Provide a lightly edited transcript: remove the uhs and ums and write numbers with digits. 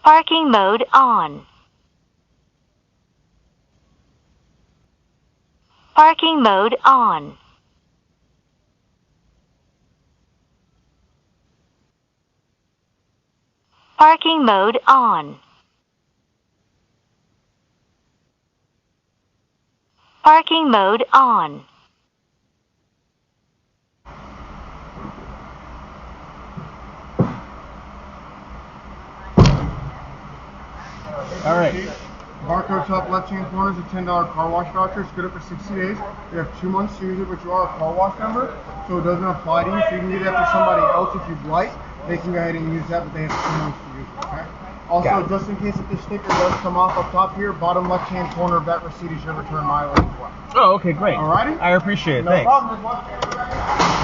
Parking mode on. Parking mode on. Parking mode on. Parking mode on. All right. Barcode top left-hand corner is a $10 car wash voucher. It's good up for 60 days. You have 2 months to use it, but you are a car wash member, so it doesn't apply to you. So you can give that to somebody else if you'd like. They can go ahead and use that, but they have 2 months to use it. Okay. Also, just in case if this sticker does come off up top here, bottom left-hand corner of that receipt is your return mileage as well. Oh, okay, great. Alrighty. I appreciate it. No Thanks. problem.